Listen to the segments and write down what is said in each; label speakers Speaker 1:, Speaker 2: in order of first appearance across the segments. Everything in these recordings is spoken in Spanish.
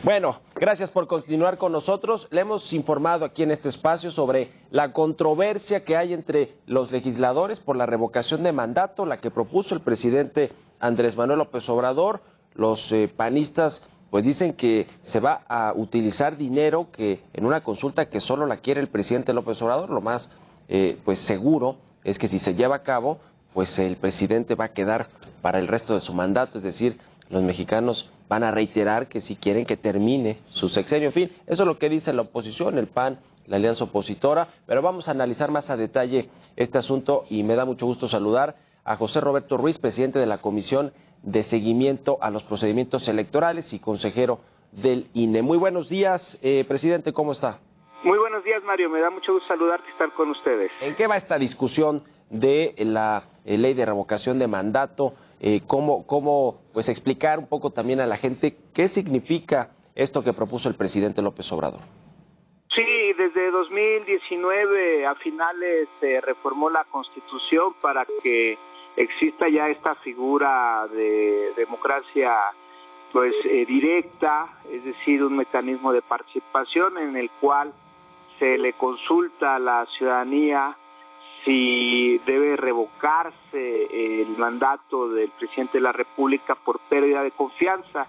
Speaker 1: Bueno, gracias por continuar con nosotros. Le hemos informado aquí en este espacio sobre la controversia que hay entre los legisladores por la revocación de mandato, la que propuso el presidente Andrés Manuel López Obrador. Los panistas pues dicen que se va a utilizar dinero que en una consulta que solo la quiere el presidente López Obrador. Lo más pues seguro es que si se lleva a cabo, pues el presidente va a quedar para el resto de su mandato, es decir, los mexicanos van a reiterar que si quieren que termine su sexenio. En fin, eso es lo que dice la oposición, el PAN, la alianza opositora, pero vamos a analizar más a detalle este asunto y me da mucho gusto saludar a José Roberto Ruiz, presidente de la Comisión de Seguimiento a los Procedimientos Electorales y consejero del INE. Muy buenos días, presidente, ¿cómo está?
Speaker 2: Muy buenos días, Mario, me da mucho gusto saludarte y estar con ustedes.
Speaker 1: ¿En qué va esta discusión de la ley de revocación de mandato? ¿Cómo pues explicar un poco también a la gente qué significa esto que propuso el presidente López Obrador?
Speaker 2: Sí, desde 2019 a finales se reformó la Constitución para que exista ya esta figura de democracia pues directa, es decir, un mecanismo de participación en el cual se le consulta a la ciudadanía si debe revocarse el mandato del presidente de la República por pérdida de confianza.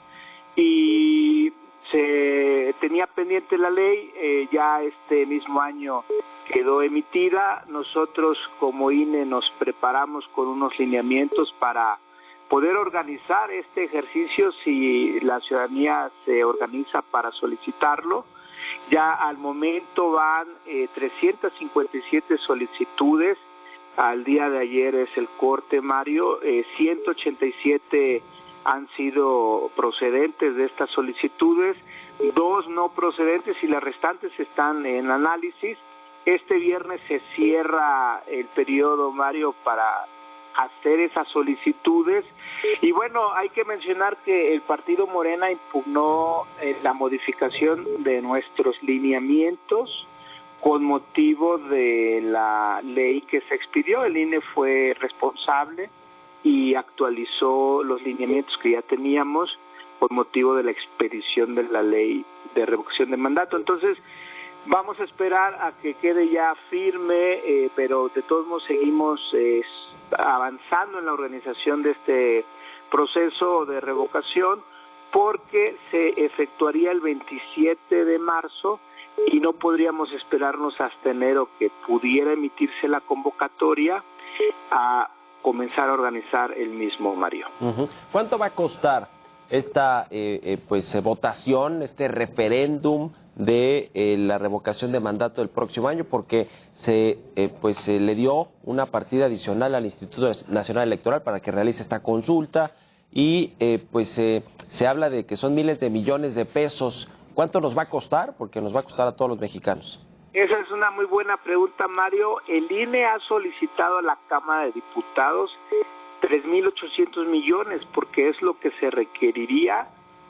Speaker 2: Y se tenía pendiente la ley, ya este mismo año quedó emitida. Nosotros como INE nos preparamos con unos lineamientos para poder organizar este ejercicio si la ciudadanía se organiza para solicitarlo. Ya al momento van 357 solicitudes, al día de ayer es el corte, Mario, 187 han sido procedentes de estas solicitudes, 2 no procedentes y las restantes están en análisis. Este viernes se cierra el periodo, Mario, para hacer esas solicitudes. Y bueno, hay que mencionar que el partido Morena impugnó la modificación de nuestros lineamientos con motivo de la ley que se expidió. El INE fue responsable y actualizó los lineamientos que ya teníamos por motivo de la expedición de la ley de revocación de mandato. Entonces, vamos a esperar a que quede ya firme, pero de todos modos seguimos avanzando en la organización de este proceso de revocación porque se efectuaría el 27 de marzo y no podríamos esperarnos hasta enero que pudiera emitirse la convocatoria a comenzar a organizar el mismo, Mario.
Speaker 1: ¿Cuánto va a costar esta votación, este referéndum de la revocación de mandato del próximo año? Porque se le dio una partida adicional al Instituto Nacional Electoral para que realice esta consulta y se habla de que son miles de millones de pesos. ¿Cuánto nos va a costar? Porque nos va a costar a todos los mexicanos.
Speaker 2: Esa es una muy buena pregunta, Mario. El INE ha solicitado a la Cámara de Diputados 3.800 millones, porque es lo que se requeriría,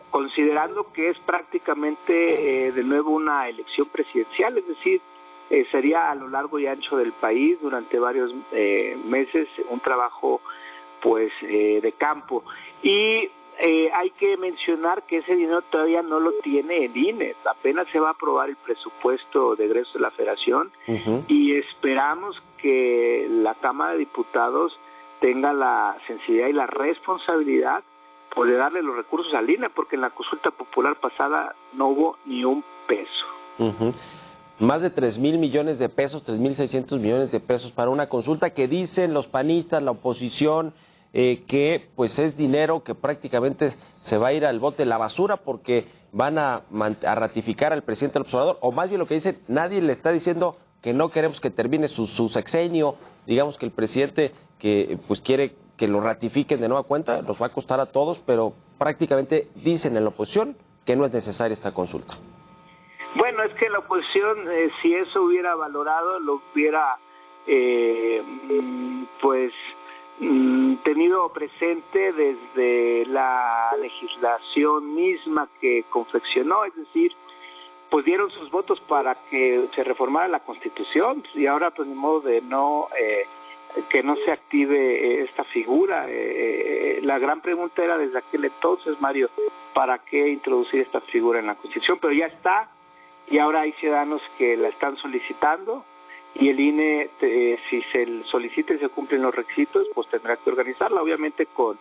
Speaker 2: considerando que es prácticamente de nuevo una elección presidencial, es decir, sería a lo largo y ancho del país durante varios meses un trabajo pues de campo. Y hay que mencionar que ese dinero todavía no lo tiene el INE, apenas se va a aprobar el presupuesto de egresos de la Federación y esperamos que la Cámara de Diputados tenga la sensibilidad y la responsabilidad pues, de darle los recursos al INE, porque en la consulta popular pasada no hubo ni un peso.
Speaker 1: Más de 3,000 millones de pesos, 3,600 millones de pesos para una consulta que dicen los panistas, la oposición, que pues es dinero que prácticamente se va a ir al bote de la basura porque van a ratificar al presidente López Obrador, o más bien lo que dicen, nadie le está diciendo que no queremos que termine su sexenio, digamos que el presidente que pues quiere que lo ratifiquen de nueva cuenta, nos va a costar a todos, pero prácticamente dicen en la oposición que no es necesaria esta consulta.
Speaker 2: Bueno, es que la oposición, si eso hubiera valorado, lo hubiera tenido presente desde la legislación misma que confeccionó, es decir, pues dieron sus votos para que se reformara la Constitución y ahora pues ni modo de no se active esta figura. La gran pregunta era desde aquel entonces, Mario, ¿para qué introducir esta figura en la Constitución? Pero ya está, y ahora hay ciudadanos que la están solicitando, y el INE, si se solicita y se cumplen los requisitos, pues tendrá que organizarla, obviamente con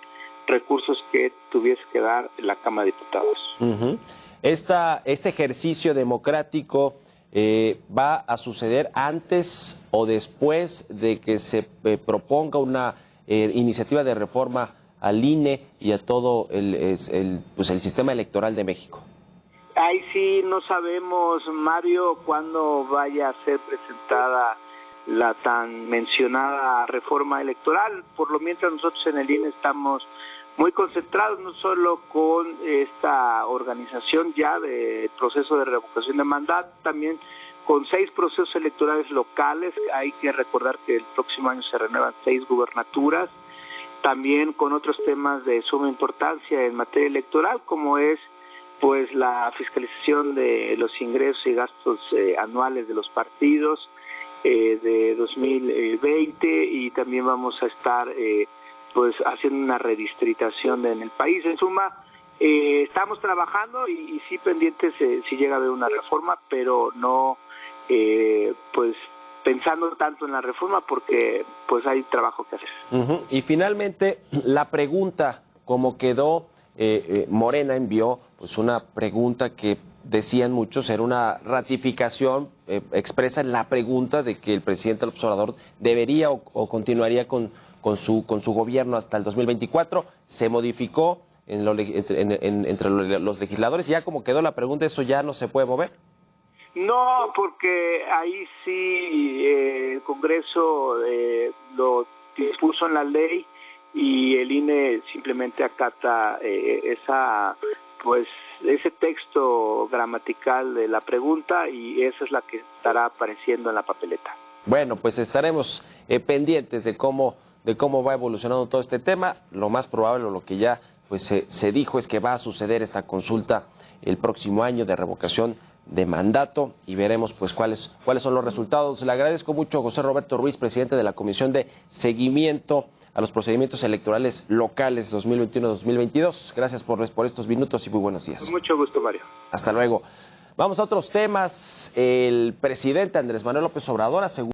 Speaker 2: recursos que tuviese que dar la Cámara de Diputados.
Speaker 1: Este ejercicio democrático va a suceder antes o después de que se proponga una iniciativa de reforma al INE y a todo el sistema electoral de México.
Speaker 2: Ahí sí no sabemos, Mario, cuándo vaya a ser presentada la tan mencionada reforma electoral. Por lo mientras nosotros en el INE estamos muy concentrados no solo con esta organización ya del proceso de revocación de mandato, también con 6 procesos electorales locales. Hay que recordar que el próximo año se renuevan 6 gubernaturas, también con otros temas de suma importancia en materia electoral, como es pues la fiscalización de los ingresos y gastos anuales de los partidos de 2020, y también vamos a estar pues haciendo una redistritación en el país. En suma, estamos trabajando y sí pendientes si llega a haber una reforma, pero no pues pensando tanto en la reforma porque pues hay trabajo que hacer.
Speaker 1: Y finalmente, la pregunta, como quedó, Morena envió pues una pregunta que decían muchos era una ratificación expresa en la pregunta de que el presidente López Obrador debería o continuaría con su gobierno hasta el 2024. Se modificó entre los legisladores, y ya como quedó la pregunta, ¿eso ya no se puede mover?
Speaker 2: No, porque ahí sí el Congreso lo dispuso en la ley y el INE simplemente acata ese texto gramatical de la pregunta, y esa es la que estará apareciendo en la papeleta.
Speaker 1: Bueno, pues estaremos pendientes de cómo va evolucionando todo este tema. Lo más probable, o lo que ya pues se dijo, es que va a suceder esta consulta el próximo año de revocación de mandato, y veremos pues cuáles son los resultados. Le agradezco mucho a José Roberto Ruiz, presidente de la Comisión de Seguimiento a los Procedimientos Electorales Locales 2021-2022. Gracias por estos minutos y muy buenos días.
Speaker 2: Con mucho gusto, Mario.
Speaker 1: Hasta luego. Vamos a otros temas. El presidente Andrés Manuel López Obrador aseguró